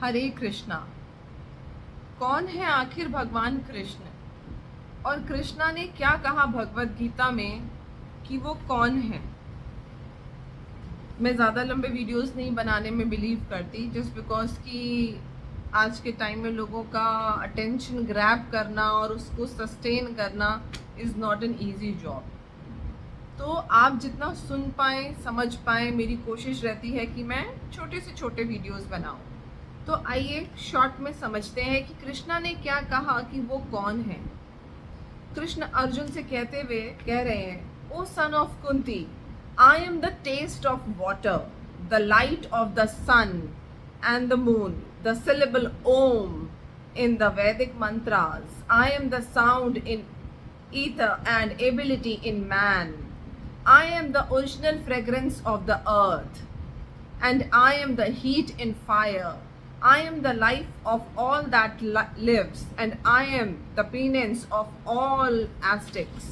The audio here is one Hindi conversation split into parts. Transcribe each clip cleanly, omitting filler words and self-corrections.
हरे कृष्णा। कौन है आखिर भगवान कृष्ण, और कृष्णा ने क्या कहा भगवत गीता में कि वो कौन है। मैं ज़्यादा लंबे वीडियोस नहीं बनाने में बिलीव करती, जस्ट बिकॉज कि आज के टाइम में लोगों का अटेंशन ग्रैब करना और उसको सस्टेन करना is not an easy job. तो आप जितना सुन पाएँ, समझ पाएँ, मेरी कोशिश रहती है कि मैं छोटे से छोटे वीडियोस बनाऊं। तो आइए शॉर्ट में समझते हैं कि कृष्णा ने क्या कहा कि वो कौन है। कृष्ण अर्जुन से कहते हुए कह रहे हैं, O son of Kunti, I am the taste of water, the light of the sun and the moon, the syllable Om in the Vedic mantras, I am the sound in ether and ability in man. I am the original fragrance of the earth, and I am the heat in fire. I am the life of all that lives, and I am the penance of all Aztecs.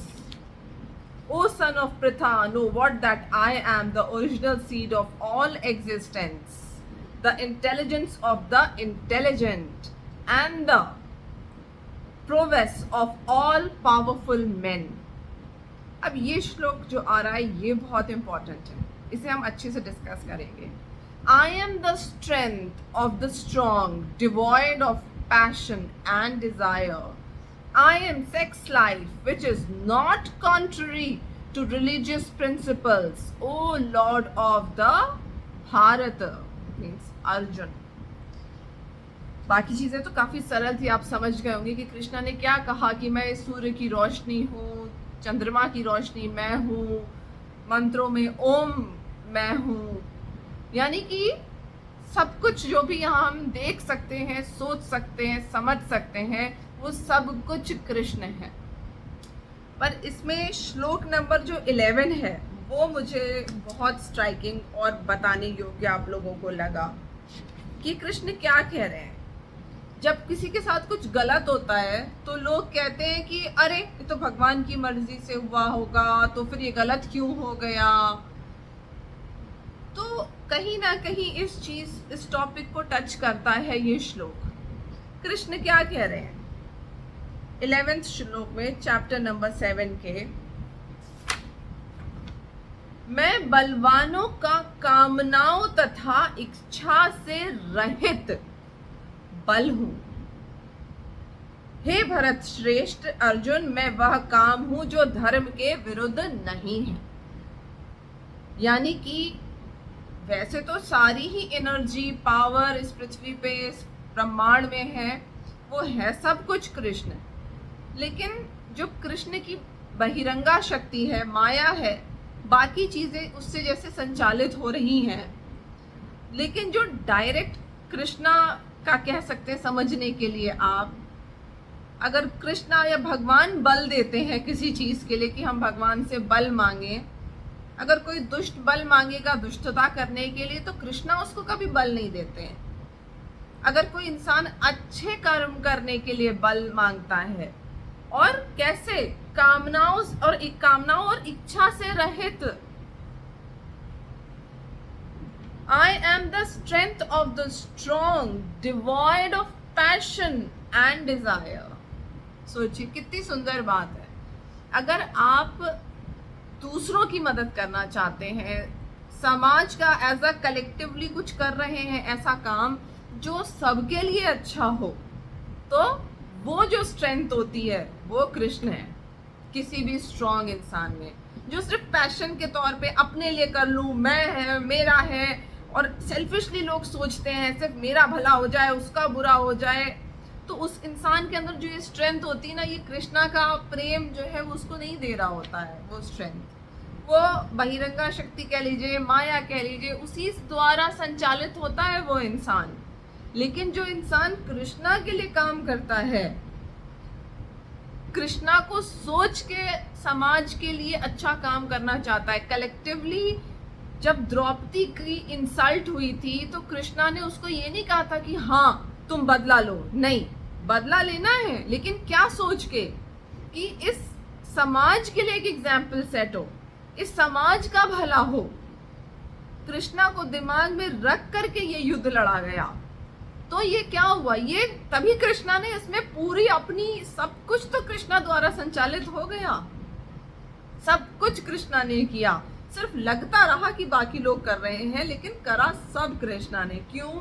O son of Pritha, know what that I am the original seed of all existence, the intelligence of the intelligent, and the prowess of all powerful men. अब ये श्लोक जो आ रहा है ये बहुत इंपॉर्टेंट है, इसे हम अच्छे से डिस्कस करेंगे। I am the strength of the strong, devoid of passion and desire. I am sex life which is not contrary to religious principles, O Lord of the Bharat, means Arjun. बाकी चीज़ें तो काफ़ी सरल थी, आप समझ गए होंगे कि कृष्णा ने क्या कहा कि मैं सूर्य की रोशनी हूँ, चंद्रमा की रोशनी मैं हूँ, मंत्रों में ओम मैं हूँ, यानी कि सब कुछ जो भी यहाँ हम देख सकते हैं, सोच सकते हैं, समझ सकते हैं, वो सब कुछ कृष्ण है। पर इसमें श्लोक नंबर जो 11 है वो मुझे बहुत स्ट्राइकिंग और बताने योग्य आप लोगों को लगा कि कृष्ण क्या कह रहे हैं। जब किसी के साथ कुछ गलत होता है तो लोग कहते हैं कि अरे ये तो भगवान की मर्जी से हुआ होगा, तो फिर ये गलत क्यों हो गया। तो कहीं ना कहीं इस टॉपिक को टच करता है ये श्लोक। कृष्ण क्या कह रहे हैं 11वें श्लोक में, चैप्टर नंबर 7 के, मैं बलवानों का कामनाओं तथा इच्छा से रहित बल हूं। हे भरत श्रेष्ठ अर्जुन, मैं वह काम हूं जो धर्म के विरुद्ध नहीं है। यानी कि वैसे तो सारी ही एनर्जी, पावर इस पृथ्वी पे, इस ब्रह्मांड में है, वो है सब कुछ कृष्ण। लेकिन जो कृष्ण की बहिरंगा शक्ति है, माया है, बाकी चीजें उससे जैसे संचालित हो रही हैं। लेकिन जो डायरेक्ट कृष्णा का कह सकते हैं समझने के लिए, आप अगर कृष्णा या भगवान बल देते हैं किसी चीज के लिए कि हम भगवान से बल मांगे, अगर कोई दुष्ट बल मांगेगा दुष्टता करने के लिए, तो कृष्णा उसको कभी बल नहीं देते हैं। अगर कोई इंसान अच्छे कर्म करने के लिए बल मांगता है, और कैसे, कामनाओं और इच्छा से रहित। I am the strength of the strong, devoid of passion and desire. सोचिए कितनी सुंदर बात है। अगर आप दूसरों की मदद करना चाहते हैं, समाज का एज अ कलेक्टिवली कुछ कर रहे हैं ऐसा काम जो सबके लिए अच्छा हो, तो वो जो स्ट्रेंथ होती है वो कृष्ण है किसी भी स्ट्रॉन्ग इंसान में। जो सिर्फ पैशन के तौर पे अपने लिए कर लूँ, मैं है, मेरा है, और सेल्फिशली लोग सोचते हैं सिर्फ मेरा भला हो जाए, उसका बुरा हो जाए, तो उस इंसान के अंदर जो ये स्ट्रेंथ होती है ना, ये कृष्णा का प्रेम जो है वो उसको नहीं दे रहा होता है। वो स्ट्रेंथ, वो बहिरंगा शक्ति कह लीजिए, माया कह लीजिए, उसी द्वारा संचालित होता है वो इंसान। लेकिन जो इंसान कृष्णा के लिए काम करता है, कृष्णा को सोच के समाज के लिए अच्छा काम करना चाहता है, कलेक्टिवली। जब द्रौपदी की इंसल्ट हुई थी तो कृष्णा ने उसको ये नहीं कहा था कि हाँ तुम बदला लो, नहीं, बदला लेना है लेकिन क्या सोच के कि इस समाज के लिए एक एग्जाम्पल सेट हो, इस समाज का भला हो। कृष्णा को दिमाग में रख करके ये युद्ध लड़ा गया। तो ये क्या हुआ, ये तभी कृष्णा ने इसमें पूरी अपनी सब कुछ तो कृष्णा द्वारा संचालित हो गया, सब कुछ कृष्णा ने किया। सिर्फ लगता रहा कि बाकी लोग कर रहे हैं, लेकिन करा सब कृष्णा ने। क्यों?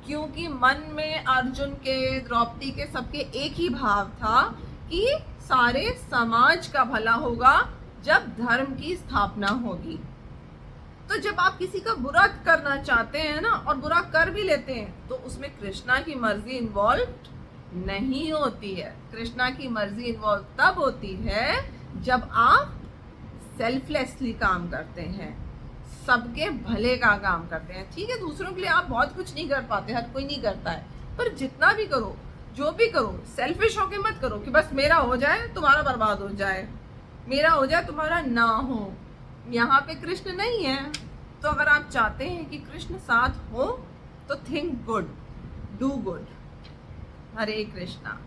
क्योंकि मन में अर्जुन के, द्रौपदी के, सबके एक ही भाव था कि सारे समाज का भला होगा जब धर्म की स्थापना होगी। तो जब आप किसी का बुरा करना चाहते हैं ना, और बुरा कर भी लेते हैं, तो उसमें कृष्णा की मर्जी इन्वॉल्व नहीं होती है। कृष्णा की मर्जी इन्वॉल्व तब होती है जब आप सेल्फलेसली काम करते हैं, सबके भले का काम करते हैं। ठीक है, दूसरों के लिए आप बहुत कुछ नहीं कर पाते, हर कोई नहीं करता है, पर जितना भी करो, जो भी करो, सेल्फिश होके मत करो कि बस मेरा हो जाए तुम्हारा बर्बाद हो जाए, मेरा हो जाए तुम्हारा ना हो। यहाँ पे कृष्ण नहीं है। तो अगर आप चाहते हैं कि कृष्ण साथ हो तो think good, do good. Hare Krishna.